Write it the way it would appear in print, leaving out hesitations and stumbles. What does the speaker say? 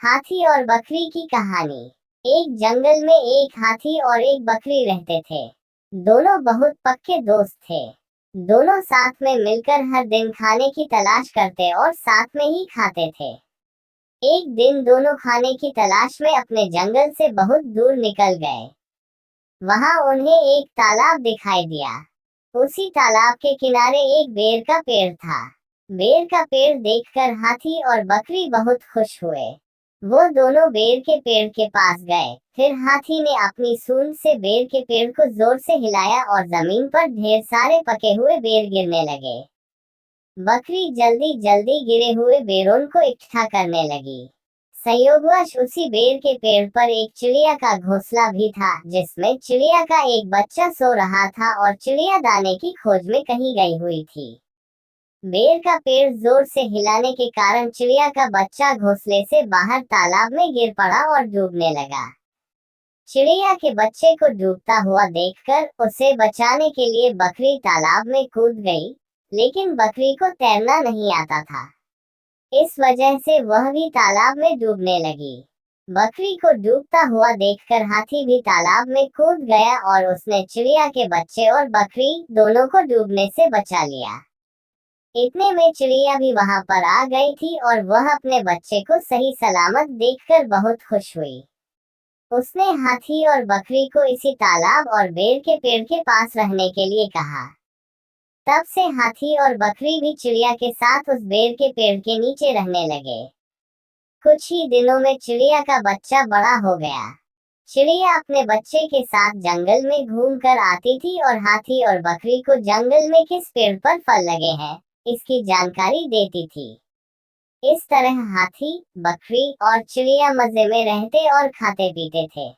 हाथी और बकरी की कहानी। एक जंगल में एक हाथी और एक बकरी रहते थे। दोनों बहुत पक्के दोस्त थे। दोनों साथ में मिलकर हर दिन खाने की तलाश करते और साथ में ही खाते थे। एक दिन दोनों खाने की तलाश में अपने जंगल से बहुत दूर निकल गए। वहां उन्हें एक तालाब दिखाई दिया। उसी तालाब के किनारे एक बेर का पेड़ था। बेर का पेड़ देखकर हाथी और बकरी बहुत खुश हुए। वो दोनों बेर के पेड़ के पास गए। फिर हाथी ने अपनी सूंड से बेर के पेड़ को जोर से हिलाया और जमीन पर ढेर सारे पके हुए बेर गिरने लगे। बकरी जल्दी जल्दी गिरे हुए बेरों को इकट्ठा करने लगी। संयोगवश उसी बेर के पेड़ पर एक चिड़िया का घोंसला भी था, जिसमें चिड़िया का एक बच्चा सो रहा था और चिड़िया दाने की खोज में कहीं गई हुई थी। बेर का पेड़ जोर से हिलाने के कारण चिड़िया का बच्चा घोंसले से बाहर तालाब में गिर पड़ा और डूबने लगा। चिड़िया के बच्चे को डूबता हुआ देखकर उसे बचाने के लिए बकरी तालाब में कूद गई, लेकिन बकरी को तैरना नहीं आता था। इस वजह से वह भी तालाब में डूबने लगी। बकरी को डूबता हुआ देखकर हाथी भी तालाब में कूद गया और उसने चिड़िया के बच्चे और बकरी दोनों को डूबने से बचा लिया। इतने में चिड़िया भी वहां पर आ गई थी और वह अपने बच्चे को सही सलामत देखकर बहुत खुश हुई। उसने हाथी और बकरी को इसी तालाब और बेर के पेड़ के पास रहने के लिए कहा। तब से हाथी और बकरी भी चिड़िया के साथ उस बेर के पेड़ के नीचे रहने लगे। कुछ ही दिनों में चिड़िया का बच्चा बड़ा हो गया। चिड़िया अपने बच्चे के साथ जंगल में घूम कर आती थी और हाथी और बकरी को जंगल में किस पेड़ पर फल लगे हैं, इसकी जानकारी देती थी। इस तरह हाथी, बकरी और चिड़िया मजे में रहते और खाते पीते थे।